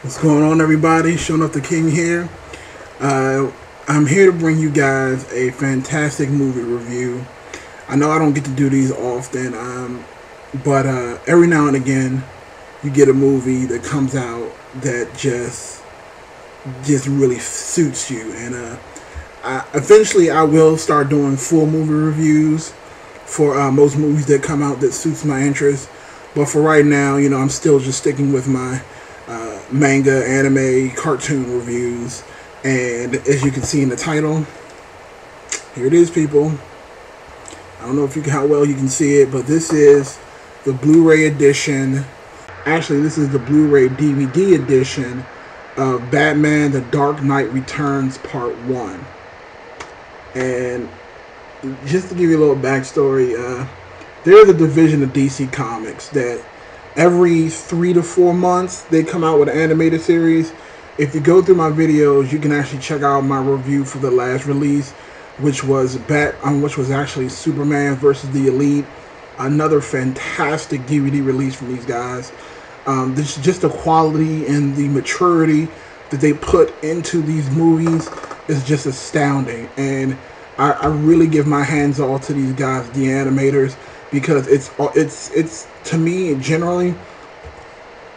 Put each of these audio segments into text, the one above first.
What's going on, everybody? Showing up the King here. I'm here to bring you guys a fantastic movie review. I know I don't get to do these often, but every now and again, you get a movie that comes out that just really suits you. And eventually, I will start doing full movie reviews for most movies that come out that suits my interest. But for right now, I'm still just sticking with my manga, anime, cartoon reviews. And as you can see in the title, here it is, people. I don't know how well you can see it, but this is the Blu-ray edition. Actually, this is the Blu-ray DVD edition of Batman: The Dark Knight Returns Part 1. And just to give you a little backstory, there's a division of DC Comics that every 3 to 4 months they come out with an animated series. If you go through my videos, you can actually check out my review for the last release, which was actually Superman versus the Elite. Another fantastic DVD release from these guys. This just the quality and the maturity that they put into these movies is just astounding. And I really give my hands off to these guys, the animators, because it's to me generally,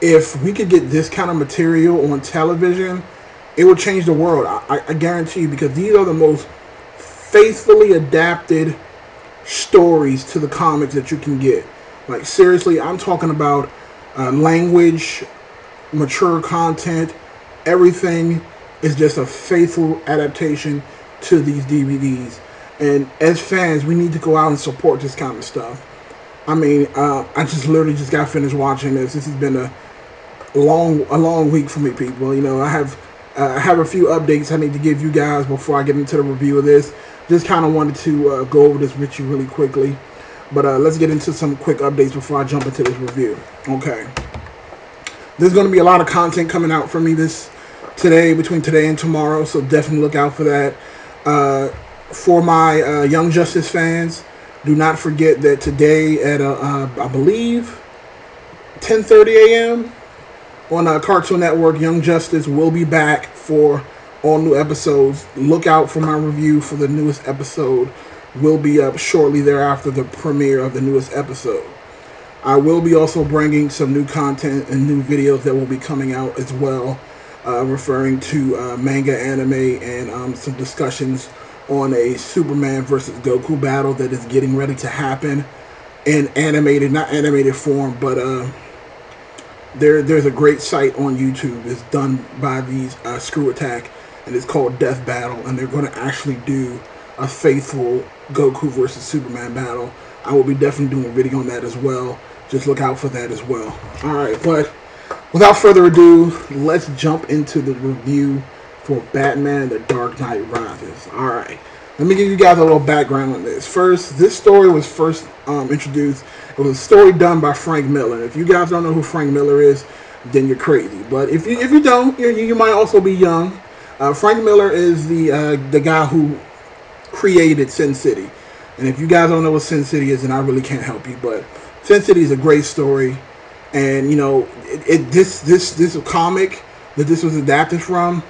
if we could get this kind of material on television, it would change the world. I guarantee you, because these are the most faithfully adapted stories to the comics that you can get. Like, seriously, I'm talking about language, mature content, everything is just a faithful adaptation to these DVDs. And as fans, we need to go out and support this kind of stuff. I mean, I just literally just got finished watching this. This has been a long week for me, people. I have a few updates I need to give you guys before I get into the review of this. Just kind of wanted to go over this with you really quickly. But let's get into some quick updates before I jump into this review. Okay. There's going to be a lot of content coming out for me between today and tomorrow, so definitely look out for that. For my Young Justice fans, do not forget that today at I believe 10:30 a.m. on Cartoon Network, Young Justice will be back for all new episodes. Look out for my review for the newest episode. Will be up shortly thereafter the premiere of the newest episode. I will be also bringing some new content and new videos that will be coming out as well, referring to manga, anime, and some discussions on a Superman versus Goku battle that is getting ready to happen in not animated form, but there's a great site on YouTube. It's done by these Screw Attack, and it's called Death Battle, and they're going to actually do a faithful Goku versus Superman battle. I will be definitely doing a video on that as well. Just look out for that as well. Alright, but without further ado, let's jump into the review for Batman: The Dark Knight Rises. Alright, let me give you guys a little background on this. First, this story was first introduced. It was a story done by Frank Miller. If you guys don't know who Frank Miller is, then you're crazy. But if you don't, you might also be young. Frank Miller is the guy who created Sin City. And if you guys don't know what Sin City is, then I really can't help you. But Sin City is a great story. And, this comic that this was adapted from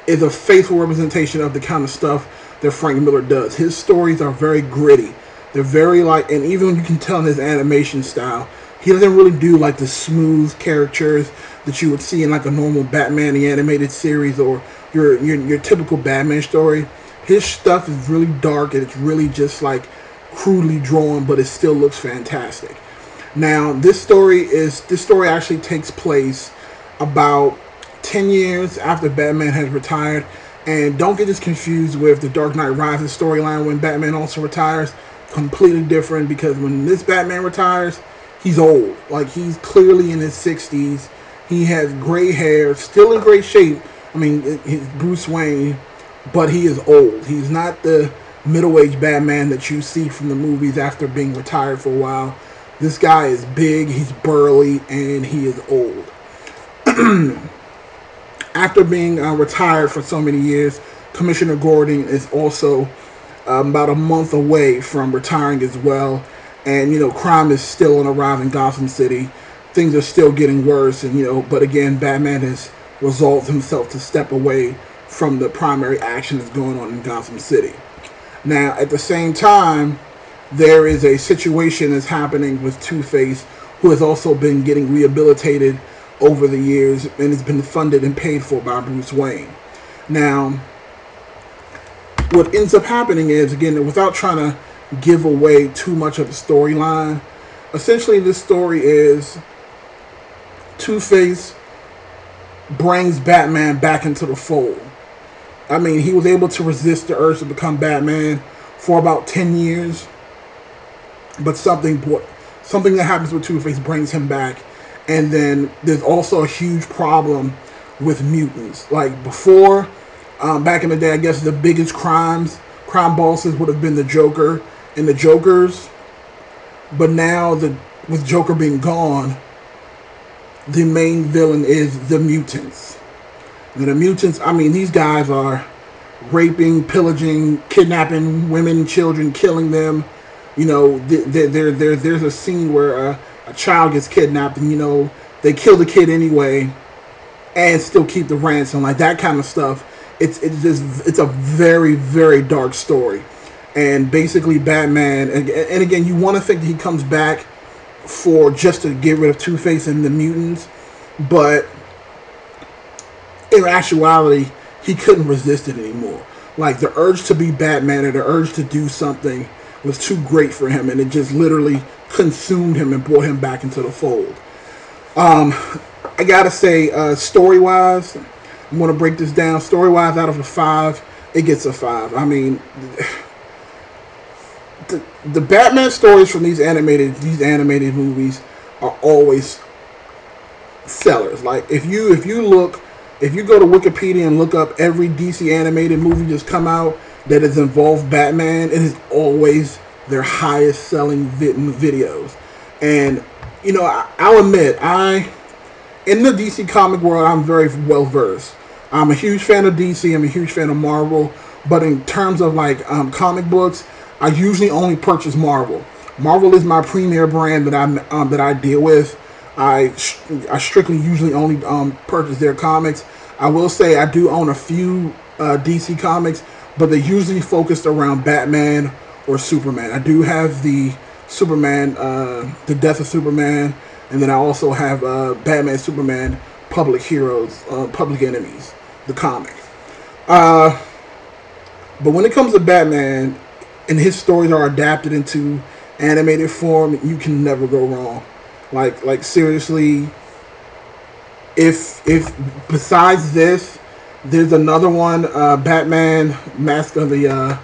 is a faithful representation of the kind of stuff that Frank Miller does. His stories are very gritty. They're very and even you can tell in his animation style, he doesn't really do like the smooth characters that you would see in like a normal Batman the Animated Series or your typical Batman story. His stuff is really dark and it's really just like crudely drawn, but it still looks fantastic. Now, this story actually takes place about 10 years after Batman has retired. And don't get this confused with the Dark Knight Rises storyline when Batman also retires. Completely different, because when this Batman retires, he's old. Like, he's clearly in his 60s. He has gray hair, still in great shape. I mean, he's Bruce Wayne, but he is old. He's not the middle-aged Batman that you see from the movies after being retired for a while. This guy is big, he's burly, and he is old. After being retired for so many years, Commissioner Gordon is also about a month away from retiring as well. And, crime is still on a rise in Gotham City. Things are still getting worse. And, but again, Batman has resolves himself to step away from the primary action that's going on in Gotham City. Now, at the same time, there is a situation that's happening with Two-Face, who has also been getting rehabilitated over the years and has been funded and paid for by Bruce Wayne. Now, what ends up happening is, again, without trying to give away too much of the storyline, essentially this story is Two-Face brings Batman back into the fold. I mean, he was able to resist the urge to become Batman for about 10 years. But something that happens with Two-Face brings him back. And then there's also a huge problem with mutants. Like before, back in the day, I guess the biggest crime bosses would have been the Joker and the Jokers. But now, with Joker being gone, the main villain is the mutants. And the mutants, I mean, these guys are raping, pillaging, kidnapping women, children, killing them. You know, there's a scene where a child gets kidnapped, and, you know, they kill the kid anyway and still keep the ransom. Like, that kind of stuff. It's a very, very dark story. And basically Batman, and again, you want to think that he comes back for just to get rid of Two-Face and the mutants, but in actuality, he couldn't resist it anymore. Like, the urge to be Batman or the urge to do something was too great for him, and it just literally consumed him and brought him back into the fold. I gotta say, story-wise, I'm going to break this down. Story-wise, out of a 5, it gets a 5. I mean, the Batman stories from these animated movies are always sellers. Like, if you go to Wikipedia and look up every DC animated movie that's come out that has involved Batman, it is always their highest selling videos. And, you know, I'll admit, in the DC comic world, I'm very well versed. I'm a huge fan of DC, I'm a huge fan of Marvel, but in terms of like comic books, I usually only purchase Marvel. Marvel is my premier brand that I deal with. I strictly usually only purchase their comics. I will say I do own a few DC comics, but they're usually focused around Batman or Superman. I do have the Superman, the Death of Superman, and then I also have Batman, Superman, Public Heroes, Public Enemies, the comic. But when it comes to Batman, and his stories are adapted into animated form, you can never go wrong. Like seriously, if besides this, there's another one, Batman Mask of the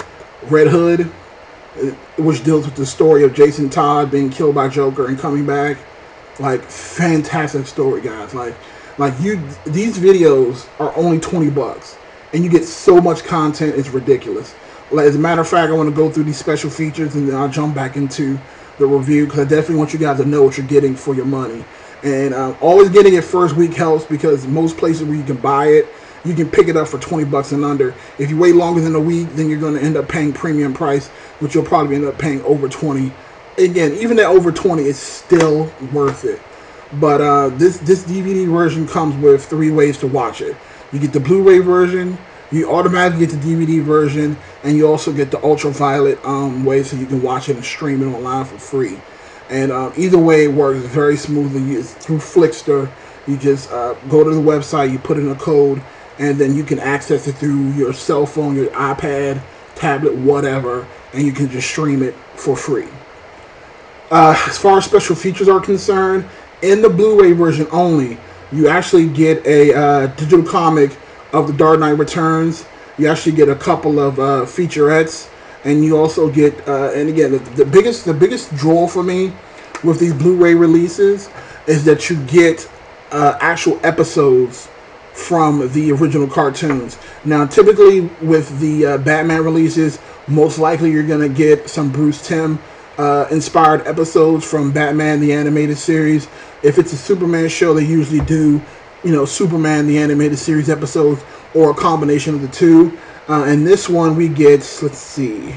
Red Hood, which deals with the story of Jason Todd being killed by Joker and coming back. Like, fantastic story, guys. These videos are only $20, and you get so much content, it's ridiculous. Like, as a matter of fact, I want to go through these special features, and then I'll jump back into the review, because I definitely want you guys to know what you're getting for your money. And always getting it first week helps, because most places where you can buy it, you can pick it up for $20 and under. If you wait longer than a week, then you're going to end up paying premium price, which you'll probably end up paying over $20. Again, even at over $20, it's still worth it. But this DVD version comes with 3 ways to watch it. You get the Blu-ray version, you automatically get the DVD version, and you also get the ultraviolet way, so you can watch it and stream it online for free. And either way, it works very smoothly. It's through Flickster. You just go to the website, you put in a code, and then you can access it through your cell phone, your iPad, tablet, whatever, and you can just stream it for free. As far as special features are concerned, in the Blu-ray version only, you actually get a digital comic of The Dark Knight Returns. You actually get a couple of featurettes, and you also get, and again, the biggest draw for me with these Blu-ray releases is that you get actual episodes from the original cartoons. Now, typically with the Batman releases, most likely you're going to get some Bruce Timm inspired episodes from Batman the Animated Series. If it's a Superman show, they usually do, you know, Superman the Animated Series episodes, or a combination of the two. And this one we get, let's see,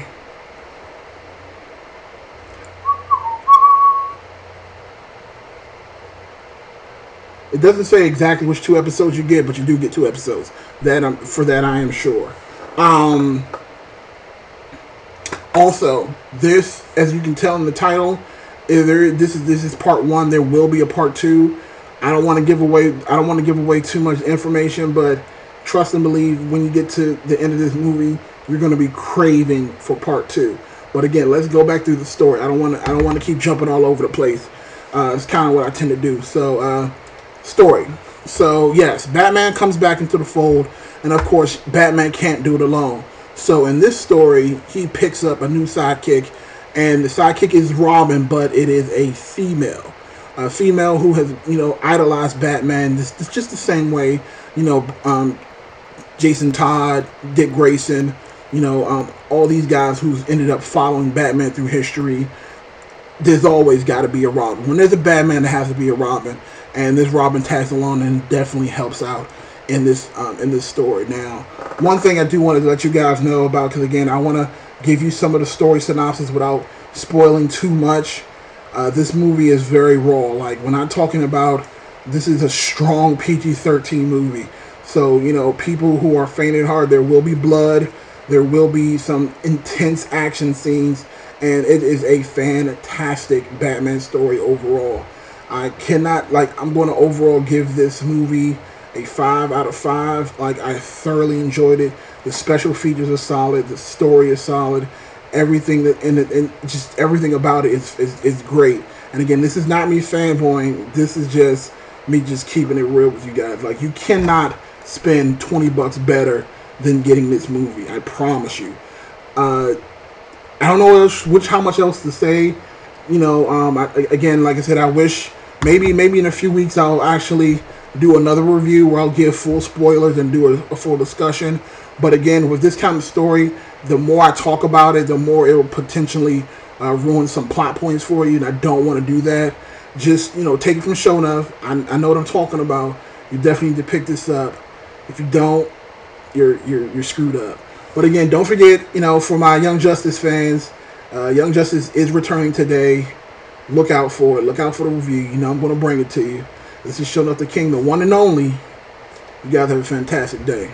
It doesn't say exactly which 2 episodes you get, but you do get 2 episodes. For that I am sure. Also, this, as you can tell in the title, this is part 1. There will be a part 2. I don't want to give away too much information, but trust and believe, when you get to the end of this movie, you're going to be craving for part 2. But again, let's go back through the story. I don't want to keep jumping all over the place. It's kind of what I tend to do. So, story. So yes, Batman comes back into the fold, and of course, Batman can't do it alone. So in this story, he picks up a new sidekick, and the sidekick is Robin, but it is a female. A female who has, idolized Batman. This just the same way, Jason Todd, Dick Grayson, all these guys who's ended up following Batman through history. There's always got to be a Robin. When there's a Batman, there has to be a Robin, and this Robin tags along and definitely helps out in this story. Now, one thing I do want to let you guys know about, because again, I want to give you some of the story synopsis without spoiling too much. This movie is very raw. Like, when I'm talking about, this is a strong PG-13 movie. So, people who are faint at heart, there will be blood, there will be some intense action scenes, and it is a fantastic Batman story overall. I'm going to overall give this movie a 5 out of 5. Like, I thoroughly enjoyed it. The special features are solid. The story is solid. Everything that in it, and just everything about it is great. And again, this is not me fanboying. This is just me just keeping it real with you guys. Like, you cannot spend $20 better than getting this movie. I promise you. I don't know how much else to say. Again, like I said, I wish maybe in a few weeks I'll actually do another review where I'll give full spoilers and do a full discussion. But again, with this kind of story, the more I talk about it, the more it will potentially ruin some plot points for you, and I don't want to do that. Just, take it from Shonuff. I know what I'm talking about. You definitely need to pick this up. If you don't, you're screwed up. But again, don't forget, for my Young Justice fans, Young Justice is returning today. Look out for it. Look out for the review. I'm going to bring it to you. This is Shonuff the King, the one and only. You guys have a fantastic day.